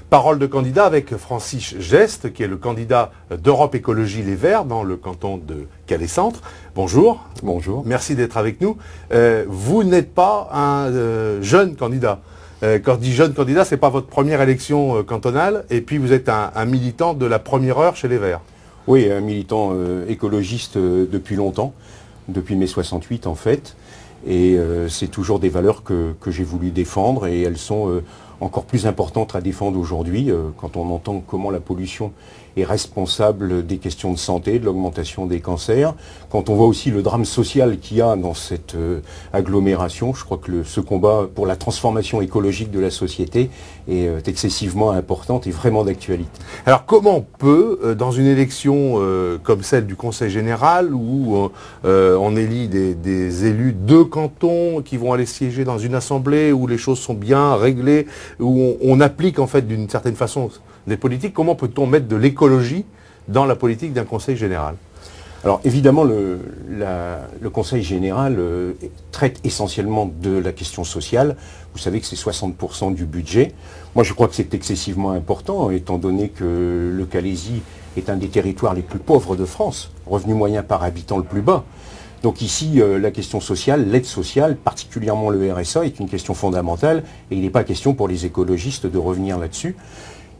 Parole de candidat avec Francis Geste, qui est le candidat d'Europe Écologie Les Verts dans le canton de Calais-Centre. Bonjour. Bonjour. Merci d'être avec nous. Vous n'êtes pas un jeune candidat. Quand je dis jeune candidat, c'est pas votre première élection cantonale, et puis vous êtes un militant de la première heure chez Les Verts. Oui, un militant écologiste depuis longtemps, depuis mai 68 en fait, et c'est toujours des valeurs que j'ai voulu défendre, et elles sont encore plus importantes à défendre aujourd'hui, quand on entend comment la pollution est responsable des questions de santé, de l'augmentation des cancers, quand on voit aussi le drame social qu'il y a dans cette agglomération. Je crois que ce combat pour la transformation écologique de la société est excessivement important et vraiment d'actualité. Alors comment on peut, dans une élection comme celle du Conseil général, où on élit des élus de cantons qui vont aller siéger dans une assemblée où les choses sont bien réglées, où on applique en fait d'une certaine façon des politiques, comment peut-on mettre de l'écologie dans la politique d'un Conseil général? Alors évidemment, le Conseil général traite essentiellement de la question sociale. Vous savez que c'est 60% du budget. Moi je crois que c'est excessivement important, étant donné que le Calaisis est un des territoires les plus pauvres de France, revenu moyen par habitant le plus bas. Donc ici, la question sociale, l'aide sociale, particulièrement le RSA, est une question fondamentale, et il n'est pas question pour les écologistes de revenir là-dessus.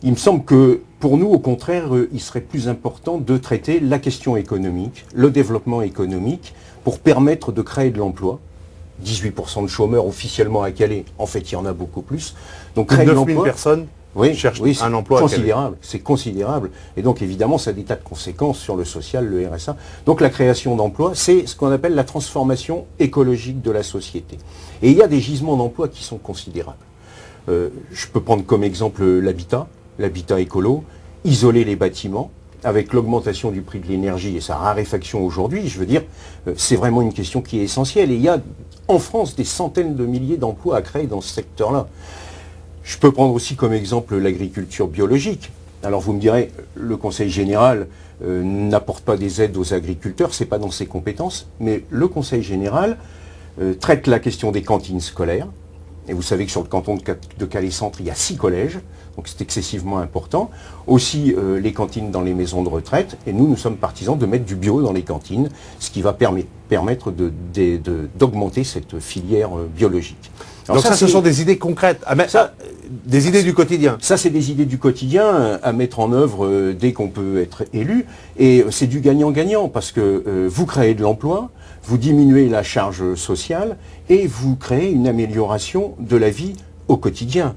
Il me semble que, pour nous, au contraire, il serait plus important de traiter la question économique, le développement économique, pour permettre de créer de l'emploi. 18% de chômeurs officiellement à Calais, en fait il y en a beaucoup plus. Donc créer de l'emploi. 9 000 personnes cherchent un emploi considérable, c'est considérable. Et donc évidemment ça a des tas de conséquences sur le social, le RSA. Donc la création d'emplois, c'est ce qu'on appelle la transformation écologique de la société. Et il y a des gisements d'emplois qui sont considérables. Je peux prendre comme exemple l'habitat écolo, isoler les bâtiments, avec l'augmentation du prix de l'énergie et sa raréfaction aujourd'hui, je veux dire, c'est vraiment une question qui est essentielle. Et il y a en France des centaines de milliers d'emplois à créer dans ce secteur-là. Je peux prendre aussi comme exemple l'agriculture biologique. Alors vous me direz, le Conseil général n'apporte pas des aides aux agriculteurs, c'est pas dans ses compétences, mais le Conseil général traite la question des cantines scolaires. Et vous savez que sur le canton de Calais-Centre, il y a 6 collèges, donc c'est excessivement important. Aussi les cantines dans les maisons de retraite, et nous sommes partisans de mettre du bio dans les cantines, ce qui va permettre d'augmenter cette filière biologique. Alors donc ça, ce sont des idées concrètes, des idées du quotidien. Ça, c'est des idées du quotidien à mettre en œuvre dès qu'on peut être élu. Et c'est du gagnant-gagnant, parce que vous créez de l'emploi, vous diminuez la charge sociale et vous créez une amélioration de la vie au quotidien.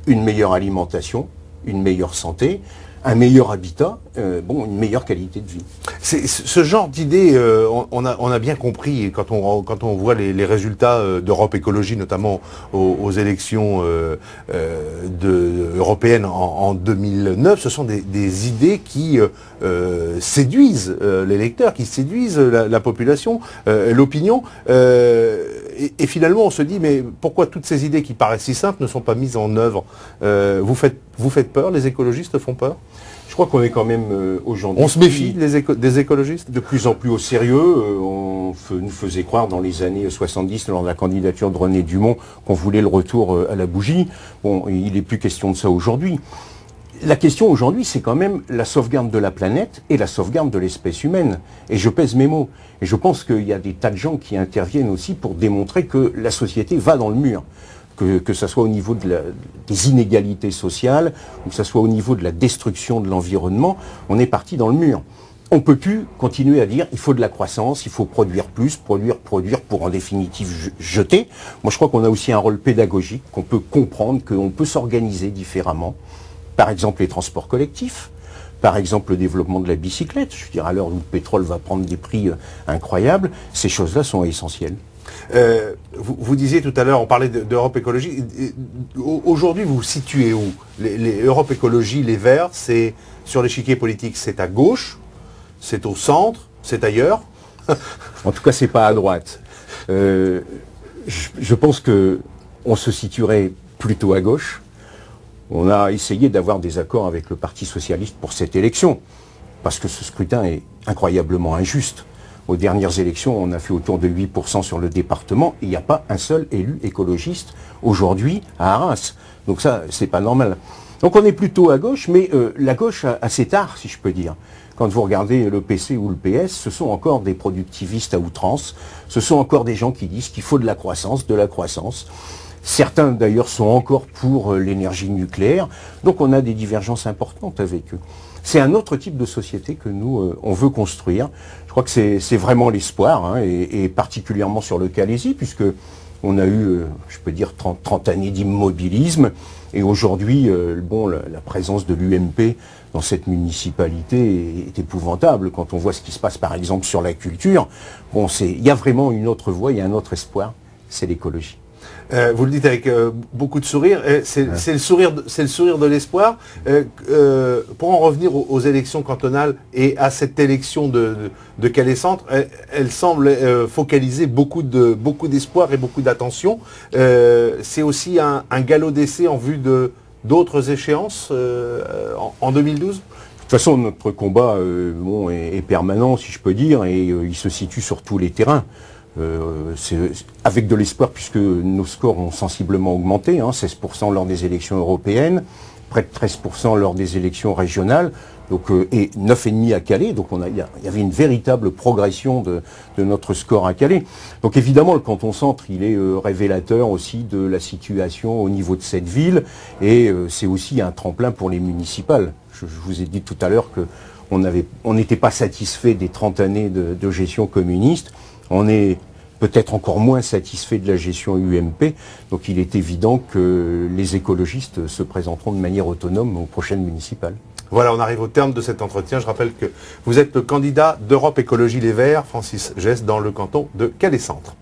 Une meilleure alimentation, une meilleure santé, un meilleur habitat, une meilleure qualité de vie. Ce genre d'idées, on a bien compris quand on voit les résultats d'Europe Écologie, notamment aux élections européennes en 2009, ce sont des idées qui séduisent l'électeur, qui séduisent la population, l'opinion. Et finalement, on se dit, mais pourquoi toutes ces idées qui paraissent si simples ne sont pas mises en œuvre? Vous faites peur, les écologistes font peur? Je crois qu'on est quand même aujourd'hui... On se méfie des écologistes? De plus en plus au sérieux. On nous faisait croire dans les années 70, lors de la candidature de René Dumont, qu'on voulait le retour à la bougie. Bon, il n'est plus question de ça aujourd'hui. La question aujourd'hui, c'est quand même la sauvegarde de la planète et la sauvegarde de l'espèce humaine. Et je pèse mes mots. Et je pense qu'il y a des tas de gens qui interviennent aussi pour démontrer que la société va dans le mur. Que ce soit au niveau des inégalités sociales, ou que ce soit au niveau de la destruction de l'environnement, on est parti dans le mur. On ne peut plus continuer à dire il faut de la croissance, il faut produire plus, produire pour en définitive jeter. Moi je crois qu'on a aussi un rôle pédagogique, qu'on peut comprendre, qu'on peut s'organiser différemment. Par exemple les transports collectifs, par exemple le développement de la bicyclette. Je veux dire, à l'heure où le pétrole va prendre des prix incroyables, ces choses-là sont essentielles. Vous disiez tout à l'heure, on parlait d'Europe Écologie. Aujourd'hui, vous vous situez où? Les Europe Écologie, les Verts, c'est sur l'échiquier politique, c'est à gauche, c'est au centre, c'est ailleurs? En tout cas, c'est pas à droite. Je pense que on se situerait plutôt à gauche. On a essayé d'avoir des accords avec le Parti socialiste pour cette élection, parce que ce scrutin est incroyablement injuste. Aux dernières élections, on a fait autour de 8% sur le département, et il n'y a pas un seul élu écologiste aujourd'hui à Arras. Donc ça, c'est pas normal. Donc on est plutôt à gauche, mais la gauche assez tard, si je peux dire. Quand vous regardez le PC ou le PS, ce sont encore des productivistes à outrance. Ce sont encore des gens qui disent qu'il faut de la croissance, de la croissance. Certains d'ailleurs sont encore pour l'énergie nucléaire. Donc on a des divergences importantes avec eux. C'est un autre type de société que nous, on veut construire. Je crois que c'est vraiment l'espoir, hein, et particulièrement sur le Calaisis, puisque on a eu, je peux dire, 30 années d'immobilisme. Et aujourd'hui, bon, la présence de l'UMP dans cette municipalité est épouvantable. Quand on voit ce qui se passe, par exemple, sur la culture, bon, il y a vraiment une autre voie, il y a un autre espoir, c'est l'écologie. Vous le dites avec beaucoup de sourire, c'est le sourire de l'espoir. Pour en revenir aux élections cantonales et à cette élection de Calais-Centre, elle semble focaliser beaucoup d'espoir et beaucoup d'attention. C'est aussi un galop d'essai en vue d'autres échéances en 2012 ? De toute façon, notre combat bon, est permanent, si je peux dire, et il se situe sur tous les terrains. C'est avec de l'espoir, puisque nos scores ont sensiblement augmenté, hein, 16% lors des élections européennes, près de 13% lors des élections régionales, donc, et 9,5% à Calais, donc il y avait une véritable progression de notre score à Calais. Donc évidemment, le canton centre, il est révélateur aussi de la situation au niveau de cette ville, et c'est aussi un tremplin pour les municipales. Je vous ai dit tout à l'heure qu'on n'était pas satisfait des 30 années de gestion communiste. On est peut-être encore moins satisfait de la gestion UMP, donc il est évident que les écologistes se présenteront de manière autonome aux prochaines municipales. Voilà, on arrive au terme de cet entretien. Je rappelle que vous êtes le candidat d'Europe Écologie Les Verts, Francis Gesse, dans le canton de Calais-Centre.